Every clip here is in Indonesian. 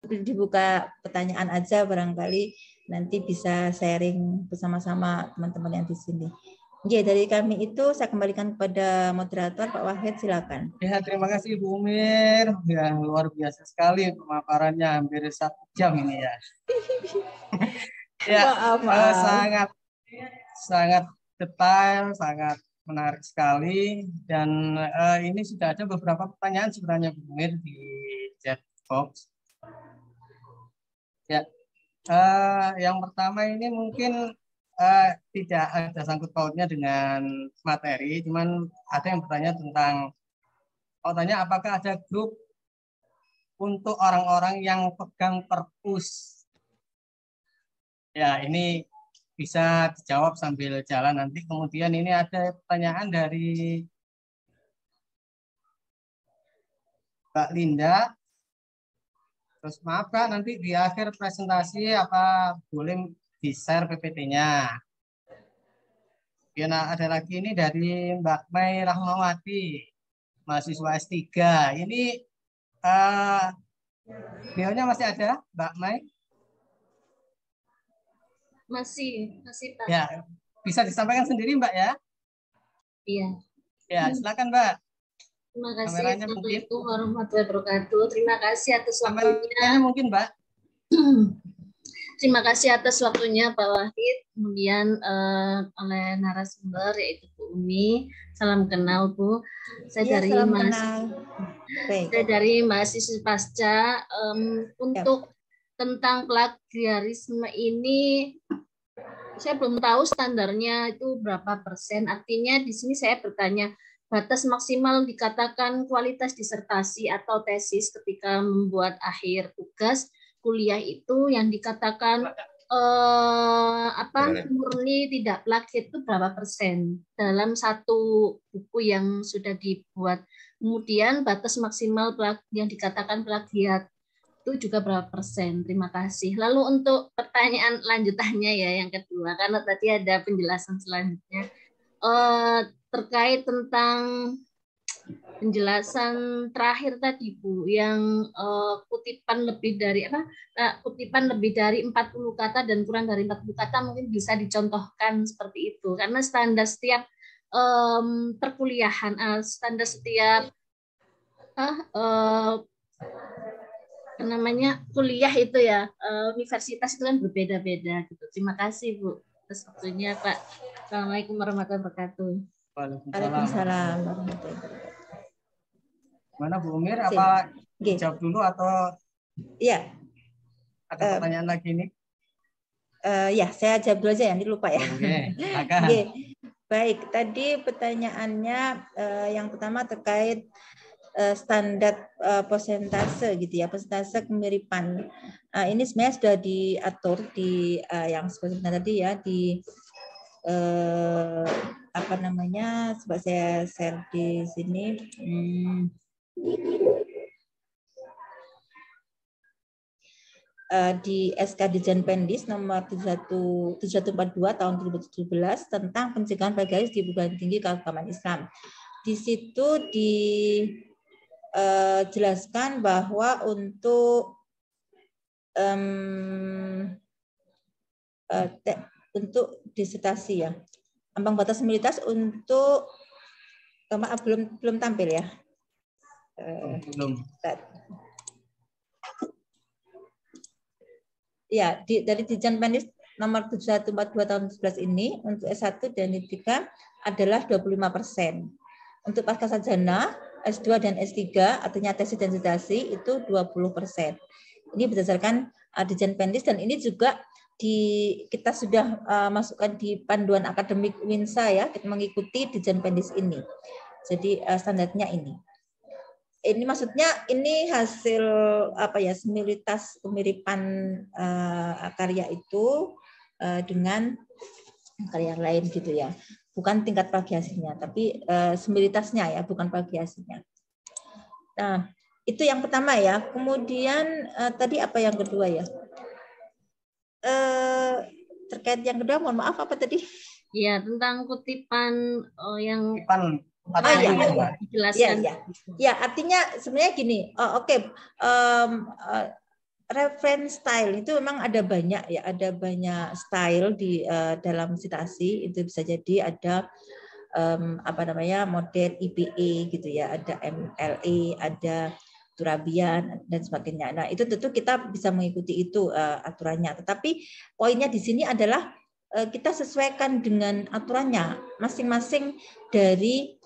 dibuka pertanyaan aja, barangkali nanti bisa sharing bersama-sama teman-teman yang di sini. Oke, dari kami itu saya kembalikan kepada moderator Pak Wahid, silakan. Ya, terima kasih Bu Umir. Ya, luar biasa sekali pemaparannya, hampir 1 jam ini ya. Ya, maaf. sangat detail, sangat menarik sekali. Dan ini sudah ada beberapa pertanyaan sebenarnya Bu Umir di chat box. Ya, yang pertama ini mungkin tidak ada sangkut pautnya dengan materi, cuman ada yang bertanya tentang, apakah ada grup untuk orang-orang yang pegang perpus? Ya, ini bisa dijawab sambil jalan nanti. Kemudian ini ada pertanyaan dari Mbak Linda. Terus maaf Kak, nanti di akhir presentasi apa boleh di-share PPT-nya. Kemudian ada lagi ini dari Mbak Mai Rahmawati, mahasiswa S3. Ini beliaunya masih ada, Mbak Mai? Masih Pak. Ya, bisa disampaikan sendiri Mbak ya? Iya. Ya, silakan Mbak. Terima kasih. Assalamualaikum warahmatullahi wabarakatuh. Terima kasih atas waktunya. Kameranya mungkin Mbak. Terima kasih atas waktunya Pak Wahid, kemudian oleh narasumber yaitu Bu Umi. Salam kenal Bu. Saya dari mahasiswa pasca. Untuk tentang plagiarisme ini saya belum tahu standarnya itu berapa persen. Artinya di sini saya bertanya, batas maksimal dikatakan kualitas disertasi atau tesis ketika membuat akhir tugas kuliah itu yang dikatakan murni tidak plagiat itu berapa persen dalam satu buku yang sudah dibuat. Kemudian batas maksimal yang dikatakan plagiat itu juga berapa persen? Terima kasih. Lalu untuk pertanyaan lanjutannya ya yang kedua, karena tadi ada penjelasan selanjutnya terkait tentang penjelasan terakhir tadi Bu, yang kutipan lebih dari 40 kata dan kurang dari 40 kata mungkin bisa dicontohkan seperti itu, karena standar setiap perkuliahan, standar setiap kuliah itu ya, universitas itu kan berbeda-beda gitu. Terima kasih Bu atas waktunya Pak. Assalamualaikum warahmatullahi wabarakatuh. Waalaikumsalam. Mana Bu Umir, apa jawab dulu atau iya ada pertanyaan lagi nih? Ya, saya jawab dulu aja ya, nanti lupa ya. Oke. Baik, tadi pertanyaannya yang pertama terkait standar persentase gitu ya, persentase kemiripan. Ini sebenarnya sudah diatur di yang sebenarnya tadi ya di coba saya share di sini. Di SK Dirjen Pendis nomor 7142 tahun 2017 tentang pencegahan plagiaris di perguruan tinggi keagamaan Islam. Di situ dijelaskan bahwa untuk disertasi ya, ambang batas minoritas untuk maaf belum tampil ya. Belum. Ya, dari Dirjen Pendis nomor 7142 tahun 2011 ini untuk S1 dan S3 adalah 25%. Untuk pascasarjana S2 dan S3 artinya tesis dan disertasi itu 20%. Ini berdasarkan Dirjen Pendis dan ini juga kita sudah masukkan di panduan akademik WINSA ya, kita mengikuti Dirjen Pendis ini. Jadi standarnya ini. Ini maksudnya ini hasil similitas kemiripan karya itu dengan karya lain gitu ya. Bukan tingkat plagiasinya, tapi similitasnya ya, bukan plagiasinya. Nah, itu yang pertama ya. Kemudian tadi apa yang kedua ya? Terkait yang kedua, mohon maaf apa tadi? Ya, tentang kutipan yang dijelaskan. Ya, artinya sebenarnya gini. Oke. reference style itu memang ada banyak ya, ada banyak style di dalam citasi. Itu bisa jadi ada apa namanya model IPA gitu ya, ada MLA, ada Turabian dan sebagainya. Nah, itu tentu kita bisa mengikuti itu aturannya. Tetapi poinnya di sini adalah kita sesuaikan dengan aturannya masing-masing dari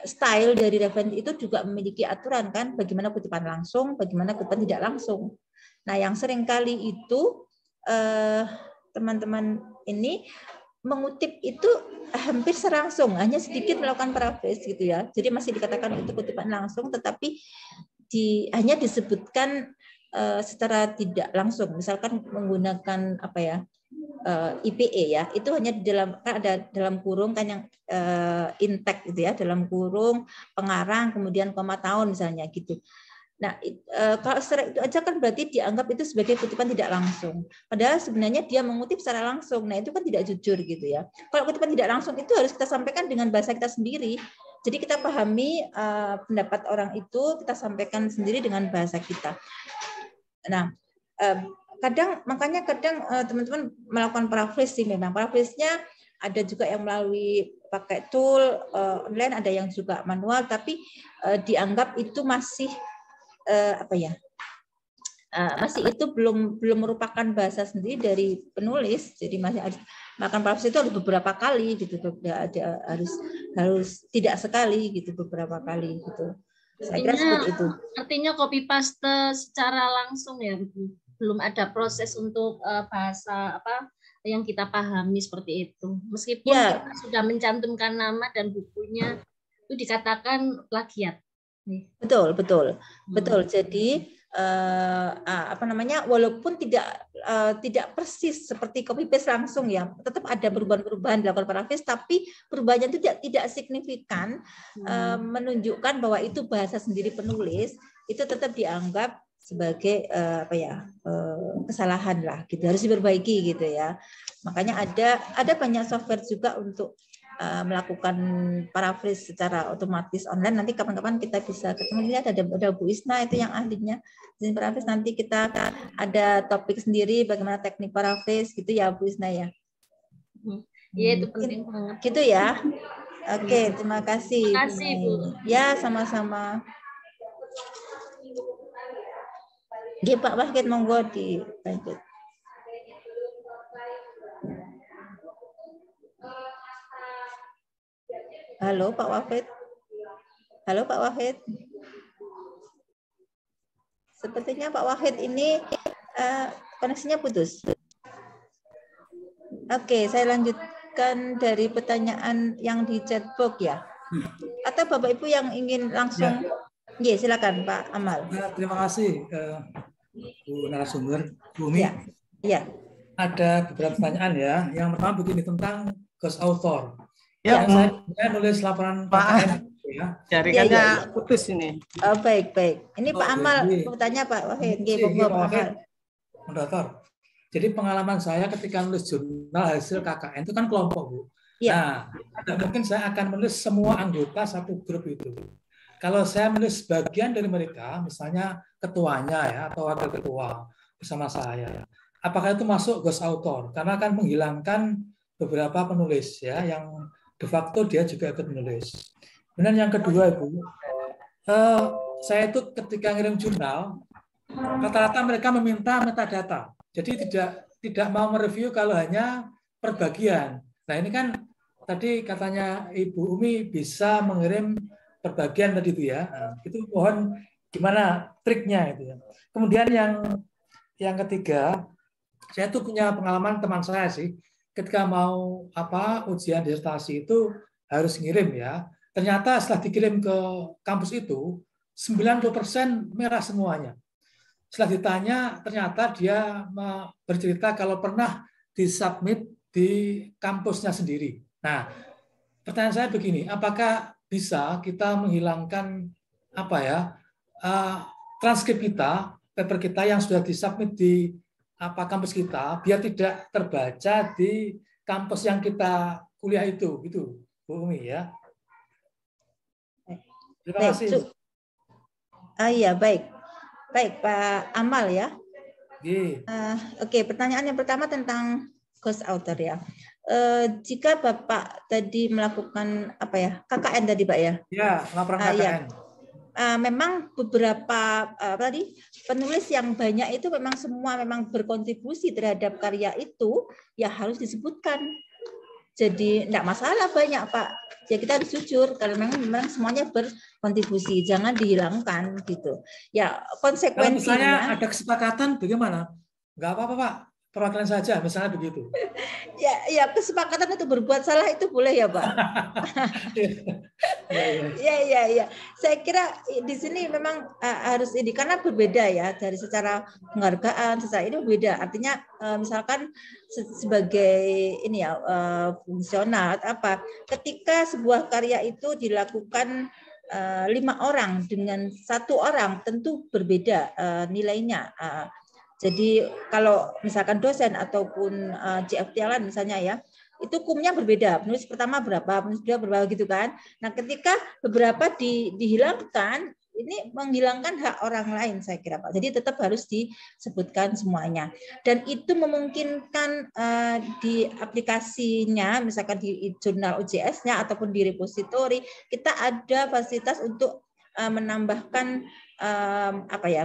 style dari referensi itu juga memiliki aturan kan, bagaimana kutipan langsung, bagaimana kutipan tidak langsung. Nah, yang sering kali itu teman-teman ini mengutip itu hampir selangsung, hanya sedikit melakukan paraphrase gitu ya. Jadi masih dikatakan itu kutipan langsung, tetapi hanya disebutkan secara tidak langsung. Misalkan menggunakan apa ya, IPA ya, itu hanya di dalam, kan ada dalam kurung kan yang intek gitu ya, dalam kurung pengarang kemudian koma tahun misalnya gitu. Nah, kalau secara itu aja kan berarti dianggap itu sebagai kutipan tidak langsung. Padahal sebenarnya dia mengutip secara langsung. Nah, itu kan tidak jujur gitu ya. Kalau kutipan tidak langsung itu harus kita sampaikan dengan bahasa kita sendiri. Jadi kita pahami pendapat orang itu, kita sampaikan sendiri dengan bahasa kita. Nah, makanya kadang teman-teman melakukan paraphrase sih memang. Paraphrase-nya ada juga yang melalui pakai tool online, ada yang juga manual, tapi dianggap itu masih apa ya? Masih itu belum merupakan bahasa sendiri dari penulis. Jadi masih makan paraphrase itu harus beberapa kali gitu. Harus tidak sekali gitu, beberapa kali gitu. Saya kira seperti itu. Artinya copy paste secara langsung ya, belum ada proses untuk bahasa apa yang kita pahami seperti itu. Meskipun ya, kita sudah mencantumkan nama dan bukunya, itu dikatakan plagiat. Betul. Jadi apa namanya, walaupun tidak persis seperti copy paste langsung ya, tetap ada perubahan-perubahan dilakukan paraphrase, tapi perubahannya itu tidak signifikan menunjukkan bahwa itu bahasa sendiri penulis, itu tetap dianggap sebagai apa ya, kesalahan lah gitu, harus diperbaiki gitu ya. Makanya ada banyak software juga untuk melakukan paraphrase secara otomatis online. Nanti kapan-kapan kita bisa ketemu, lihat ada Bu Isna itu yang ahlinya di paraphrase. Nanti kita ada topik sendiri bagaimana teknik paraphrase gitu ya Bu Isna ya. Iya, itu penting banget. Gitu ya. Oke, terima kasih. Terima kasih Bu. Ya, sama-sama. Oke, Pak Wahid, monggo dilanjut. Halo Pak Wahid. Halo Pak Wahid. Sepertinya Pak Wahid ini koneksinya putus. Oke, saya lanjutkan dari pertanyaan yang di chatbox ya. Atau Bapak Ibu yang ingin langsung? Ya, silakan Pak Amal. Terima kasih Bu narasumber, Bu Umi. Ya. Ada beberapa pertanyaan ya. Yang pertama begini tentang ghost author. Ya, saya nulis laporan KKN ya. Jaringannya putus ini. Baik. Ini Pak Amal bertanya Pak Wahid. Moderator. Jadi pengalaman saya ketika nulis jurnal hasil KKN itu kan kelompok, Bu. Ya. Nah, mungkin saya akan menulis semua anggota satu grup itu. Kalau saya menulis bagian dari mereka, misalnya ketuanya ya atau wakil ketua bersama saya, apakah itu masuk ghost author? Karena akan menghilangkan beberapa penulis ya yang de facto dia juga ikut menulis. Kemudian yang kedua, Ibu, saya itu ketika ngirim jurnal, rata-rata mereka meminta metadata. Jadi tidak mau mereview kalau hanya per bagian. Nah ini kan tadi katanya Ibu Umi bisa mengirim per bagian tadi itu ya. Nah, itu mohon gimana triknya itu ya. Kemudian yang ketiga, saya tuh punya pengalaman teman saya sih. Ketika mau ujian disertasi itu harus ngirim ya. Ternyata setelah dikirim ke kampus itu 90% merah semuanya. Setelah ditanya ternyata dia bercerita kalau pernah disubmit di kampusnya sendiri. Nah, pertanyaan saya begini, apakah bisa kita menghilangkan transkrip kita, paper kita yang sudah disubmit di kampus kita biar tidak terbaca di kampus yang kita kuliah itu, gitu, Bu Umi ya. Terima kasih. Iya, baik. Baik, Pak Amal ya. Oke. Oke, pertanyaan yang pertama tentang ghost author ya. Jika Bapak tadi melakukan apa ya, KKN tadi Pak ya? Ya, laporan Ya. KKN. Memang beberapa tadi penulis yang banyak itu memang semua memang berkontribusi terhadap karya itu, ya harus disebutkan. Jadi enggak masalah banyak Pak. Ya kita harus jujur karena memang semuanya berkontribusi, jangan dihilangkan gitu. Ya Kalau misalnya konsekuensinya. ada kesepakatan bagaimana? Enggak apa-apa Pak, perwakilan saja misalnya begitu. Ya kesepakatan itu berbuat salah itu boleh ya Pak. Ya. Saya kira di sini memang harus ini karena berbeda ya dari secara penghargaan, secara ini berbeda. Artinya misalkan sebagai ini ya fungsional apa, ketika sebuah karya itu dilakukan 5 orang dengan 1 orang tentu berbeda nilainya. Jadi kalau misalkan dosen ataupun JFT lain misalnya ya, itu hukumnya berbeda. Penulis pertama berapa, penulis kedua berapa gitu kan. Nah, ketika beberapa dihilangkan, ini menghilangkan hak orang lain saya kira Pak. Jadi tetap harus disebutkan semuanya. Dan itu memungkinkan di aplikasinya, misalkan di jurnal OJS-nya ataupun di repositori, kita ada fasilitas untuk menambahkan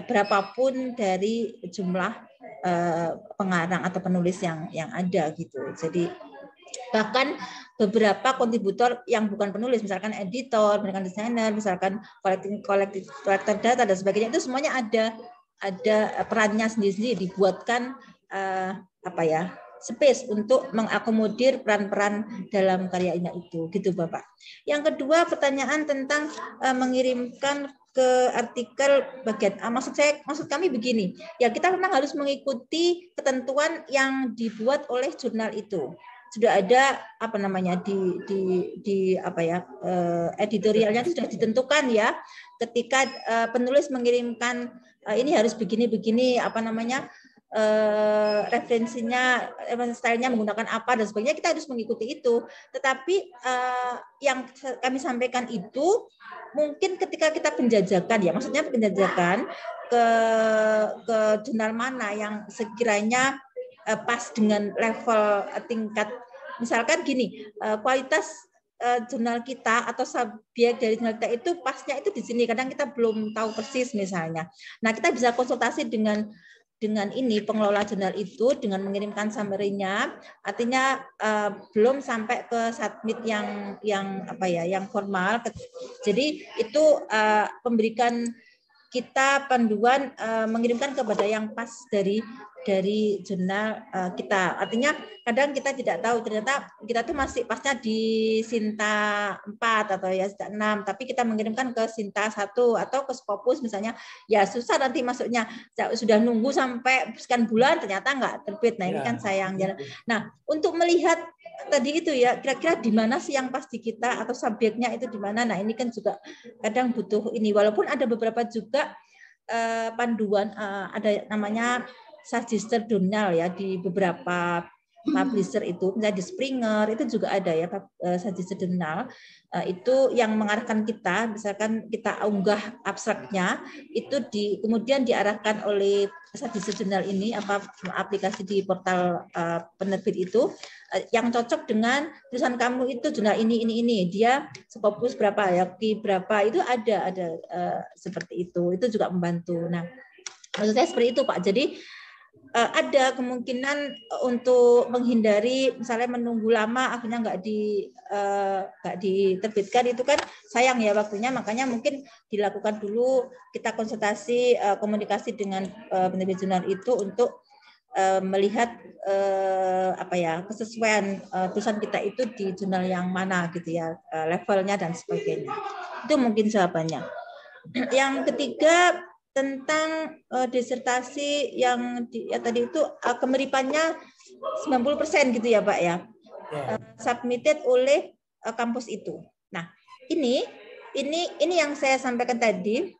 berapapun dari jumlah pengarang atau penulis yang ada gitu. Jadi bahkan beberapa kontributor yang bukan penulis, misalkan editor, misalkan desainer, misalkan kolektor data dan sebagainya, itu semuanya ada perannya sendiri-sendiri, dibuatkan space untuk mengakomodir peran-peran dalam karyanya itu, gitu Bapak. Yang kedua pertanyaan tentang mengirimkan ke artikel bagian A. Maksud kami begini, ya kita memang harus mengikuti ketentuan yang dibuat oleh jurnal itu. Sudah ada editorialnya itu sudah ditentukan ya. Ketika penulis mengirimkan ini harus begini referensinya, stylenya menggunakan apa dan sebagainya, kita harus mengikuti itu. Tetapi yang kami sampaikan itu mungkin ketika kita penjajakan ya, maksudnya penjajakan ke jurnal mana yang sekiranya pas dengan level tingkat, misalkan gini, kualitas jurnal kita atau subjek dari jurnal kita itu pasnya itu di sini, kadang kita belum tahu persis misalnya. Nah, kita bisa konsultasi dengan ini pengelola jurnal itu dengan mengirimkan summary-nya, artinya belum sampai ke submit yang formal. Jadi itu memberikan kita panduan mengirimkan kepada yang pas dari jurnal kita. Artinya kadang kita tidak tahu, ternyata kita tuh masih pasnya di Sinta 4 atau ya Sinta 6, tapi kita mengirimkan ke Sinta 1 atau ke Scopus misalnya, ya susah nanti masuknya. Sudah nunggu sampai sekian bulan ternyata nggak terbit. Nah, ini kan sayang. Nah, untuk melihat tadi itu ya, kira-kira di mana sih yang pasti kita atau subjeknya itu di mana. Nah, ini kan juga kadang butuh ini, walaupun ada beberapa juga panduan, ada namanya Suggested Journal ya di beberapa publisher itu, misalnya di Springer itu juga ada ya Suggested Journal, itu yang mengarahkan kita, misalkan kita unggah abstraknya itu kemudian diarahkan oleh Suggested Journal ini aplikasi di portal penerbit itu yang cocok dengan tulisan kamu itu jurnal ini dia Scopus berapa ya, berapa itu ada seperti itu juga membantu. Nah, maksud saya seperti itu Pak. Jadi ada kemungkinan untuk menghindari misalnya menunggu lama akhirnya nggak diterbitkan, itu kan sayang ya waktunya, makanya mungkin dilakukan dulu, kita konsultasi komunikasi dengan penerbit jurnal itu untuk melihat kesesuaian tulisan kita itu di jurnal yang mana gitu ya, levelnya dan sebagainya. Itu mungkin jawabannya. Yang ketiga tentang disertasi yang tadi itu kemiripannya 90% gitu ya Pak ya, submitted oleh kampus itu. Nah, ini yang saya sampaikan tadi,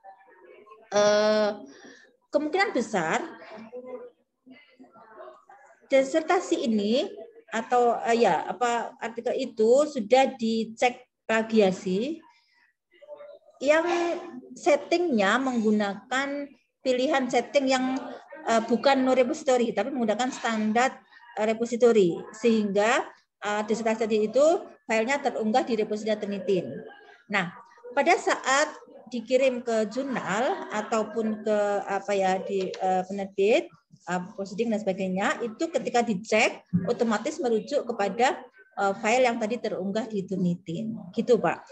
kemungkinan besar disertasi ini atau artikel itu sudah dicek plagiasi yang settingnya menggunakan pilihan setting yang bukan no repository tapi menggunakan standar repository, sehingga disertasi tadi itu filenya terunggah di repository Turnitin. Nah, pada saat dikirim ke jurnal ataupun ke di penerbit, proceeding dan sebagainya, itu ketika dicek otomatis merujuk kepada file yang tadi terunggah di Turnitin, gitu Pak.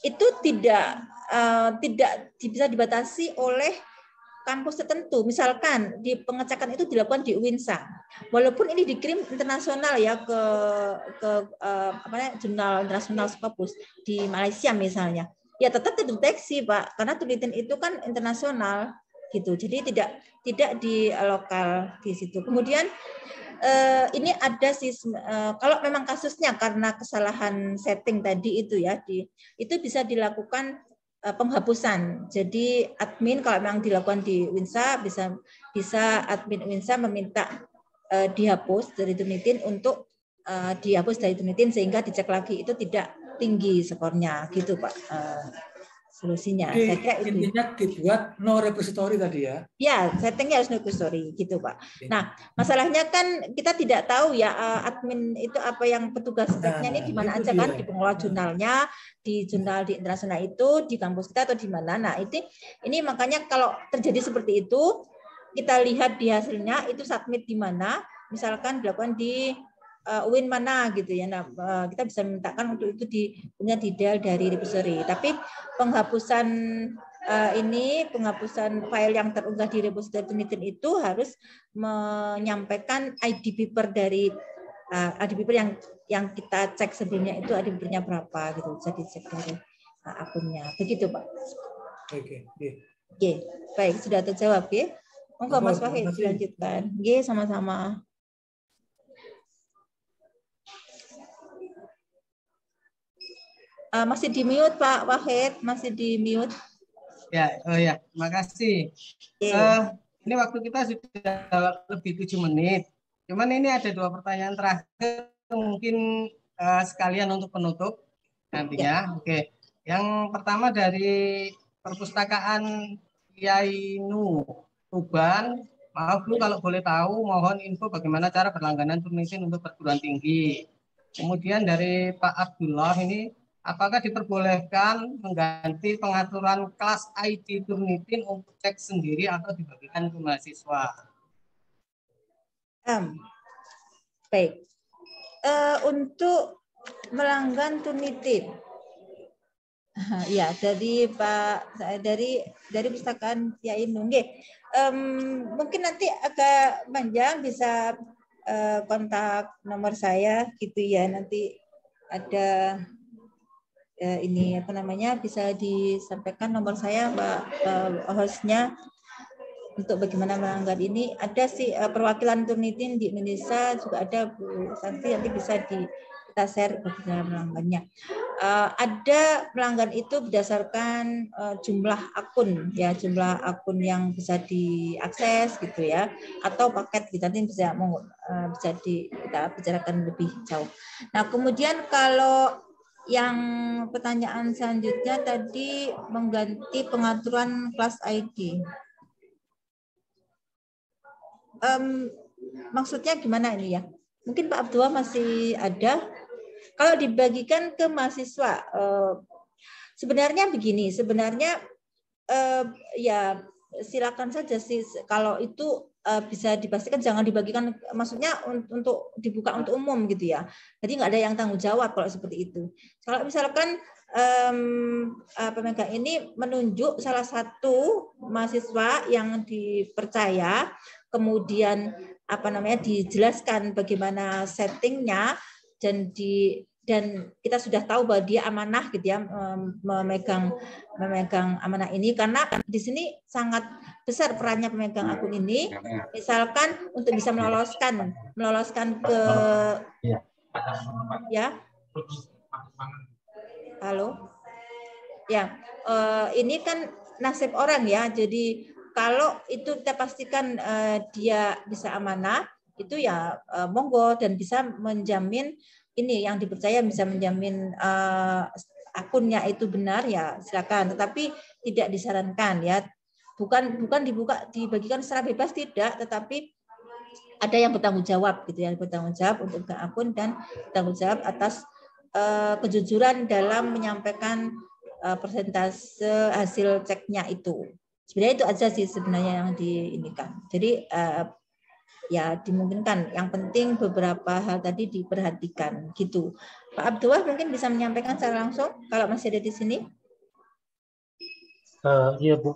Itu tidak bisa dibatasi oleh kampus tertentu. Misalkan di pengecekan itu dilakukan di UINSA, walaupun ini dikirim internasional ya ke jurnal internasional Scopus di Malaysia misalnya, ya tetap terdeteksi Pak, karena Turnitin itu kan internasional gitu. Jadi tidak di lokal di situ. Kemudian ini ada kalau memang kasusnya karena kesalahan setting tadi itu ya, itu bisa dilakukan penghapusan. Jadi admin kalau memang dilakukan di UINSA bisa admin UINSA meminta dihapus dari Turnitin untuk dihapus dari Turnitin sehingga dicek lagi itu tidak tinggi skornya gitu Pak. Solusinya. Jadi, intinya dibuat no repository tadi ya? Ya, settingnya harus no repository gitu Pak. Nah, masalahnya kan kita tidak tahu ya admin itu apa yang petugas setnya ini di mana aja kan, di pengelola jurnalnya, di jurnal di internasional itu, di kampus kita atau di mana. Nah, ini makanya kalau terjadi seperti itu, kita lihat di hasilnya itu submit di mana, misalkan dilakukan di UIN mana gitu ya. Nah, kita bisa mintakan untuk itu punya detail dari repository. Tapi penghapusan penghapusan file yang terunggah di repository Turnitin itu harus menyampaikan ID paper dari ID paper yang kita cek sebelumnya itu ID papernya berapa gitu, bisa dicek dari akunnya. Begitu Pak. Oke. Baik, sudah terjawab ya. Monggo Mas Wahid dilanjutkan. Sama-sama. Masih di mute Pak Wahid, masih di mute. Ya, makasih. Ini waktu kita sudah lebih 7 menit. Cuman ini ada 2 pertanyaan terakhir mungkin sekalian untuk penutup nantinya. Oke. Yang pertama dari perpustakaan Yainu Tuban. Maaf Bu, kalau boleh tahu mohon info bagaimana cara berlangganan Turnitin untuk perguruan tinggi. Kemudian dari Pak Abdullah ini, apakah diperbolehkan mengganti pengaturan kelas ID Turnitin untuk cek sendiri atau dibagikan ke mahasiswa? Baik. Untuk melanggan Turnitin, ya dari pustakaan Yainu. Mungkin nanti agak panjang, bisa kontak nomor saya gitu ya. Nanti ada ini bisa disampaikan nomor saya Mbak hostnya untuk bagaimana melanggar ini. Ada sih perwakilan Turnitin di Indonesia juga ada Bu Santi, nanti bisa kita share bagaimana melanggarnya. Ada pelanggan itu berdasarkan jumlah akun ya, jumlah akun yang bisa diakses gitu ya, atau paket kita nanti bisa kita bicarakan lebih jauh. Nah, kemudian kalau yang pertanyaan selanjutnya tadi mengganti pengaturan kelas ID. Maksudnya gimana ini ya? Mungkin Pak Abdullah masih ada. Kalau dibagikan ke mahasiswa, sebenarnya begini, ya silakan saja sih. Kalau itu bisa dipastikan jangan dibagikan, maksudnya untuk dibuka untuk umum gitu ya. Jadi nggak ada yang tanggung jawab kalau seperti itu. Kalau misalkan pemegang ini menunjuk salah satu mahasiswa yang dipercaya, kemudian dijelaskan bagaimana settingnya, dan kita sudah tahu bahwa dia amanah gitu ya, memegang amanah ini, karena di sini sangat besar perannya pemegang akun ini, misalkan untuk bisa meloloskan ke ya halo ya, ini kan nasib orang ya. Jadi kalau itu kita pastikan dia bisa amanah, itu ya monggo, dan bisa menjamin ini yang dipercaya bisa menjamin akunnya itu benar ya silakan, tetapi tidak disarankan ya bukan dibagikan secara bebas, tidak, tetapi ada yang bertanggung jawab gitu ya, bertanggung jawab untuk akun dan bertanggung jawab atas kejujuran dalam menyampaikan persentase hasil ceknya itu. Sebenarnya itu aja sih sebenarnya yang diinikan. Jadi ya dimungkinkan. Yang penting beberapa hal tadi diperhatikan gitu. Pak Abdullah mungkin bisa menyampaikan secara langsung kalau masih ada di sini. Iya Bu.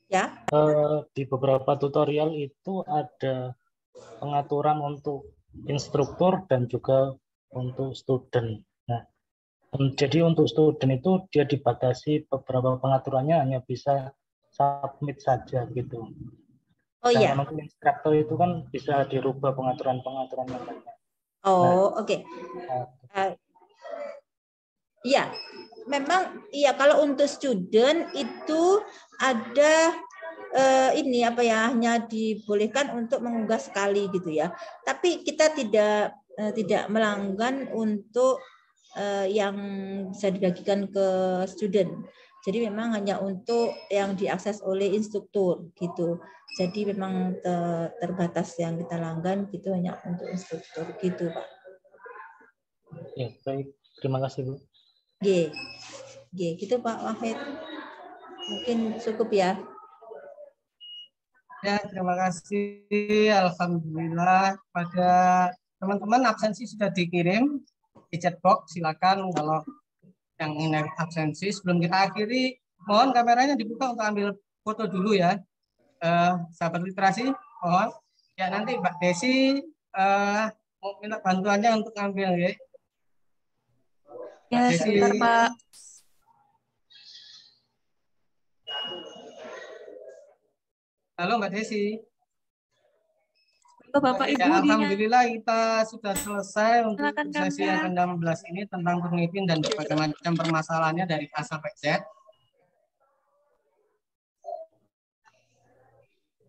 Ya. Di beberapa tutorial itu ada pengaturan untuk instruktur dan juga untuk student. Nah, jadi untuk student itu dia dibatasi beberapa pengaturannya hanya bisa submit saja gitu. Oh iya. Untuk instruktur itu kan bisa dirubah pengaturan-pengaturan yang lainnya. Oh, oke. Iya, memang iya kalau untuk student itu ada ini apa ya, hanya dibolehkan untuk mengunggah sekali gitu ya. Tapi kita tidak melanggan untuk yang bisa dibagikan ke student. Jadi memang hanya untuk yang diakses oleh instruktur gitu. Jadi memang terbatas yang kita langgan gitu, hanya untuk instruktur gitu, Pak. Ya, baik. Terima kasih, Bu. Gitu Pak Wahid. Mungkin cukup ya. Ya, terima kasih. Alhamdulillah pada teman-teman absensi sudah dikirim di chat box. Silakan kalau yang ingin absensi. Sebelum kita akhiri, mohon kameranya dibuka untuk ambil foto dulu ya. Sahabat literasi, mohon. Ya, nanti Mbak Desi mau minta bantuannya untuk ambil ya. Ya, sebentar Pak. Halo Mbak Desi. Bapak Ibu, ya, alhamdulillah kita sudah selesai untuk sesi yang ke-16 ini tentang pemimpin dan berbagai macam permasalahannya dari A sampai Z.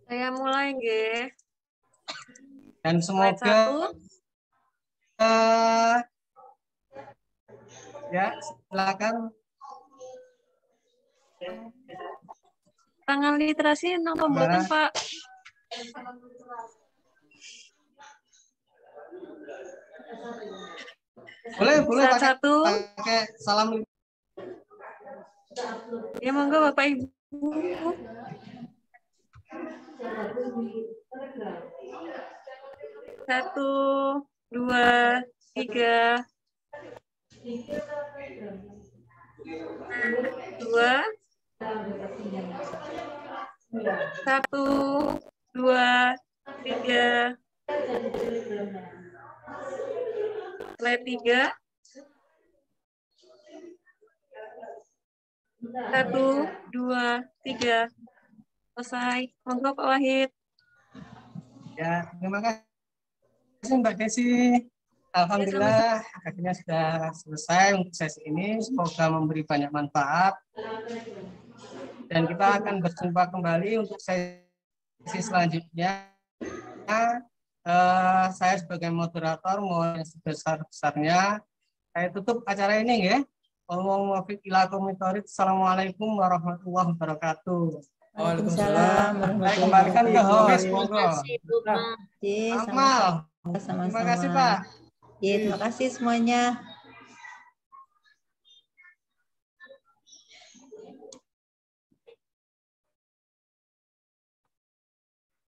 Saya mulai, nggih. Dan semoga ya, silakan. Tangan literasi napa mboten, Pak? Boleh satu. pakai salam. Ya monggo Bapak Ibu. 1, 2, 3. 2. 1, 2, 3. Slide 3. 1, 2, 3. Selesai. Monggo Pak Wahid. Ya, terima kasih Mbak Desi. Alhamdulillah akhirnya sudah selesai untuk sesi ini. Semoga memberi banyak manfaat. Dan kita akan berjumpa kembali untuk sesi selanjutnya. Saya sebagai moderator mohon yang sebesar-besarnya saya tutup acara ini ya. Assalamualaikum warahmatullahi wabarakatuh. Waalaikumsalam. Saya kembalikan ke host. Terima kasih, Pak. Terima kasih Pak. Terima kasih semuanya.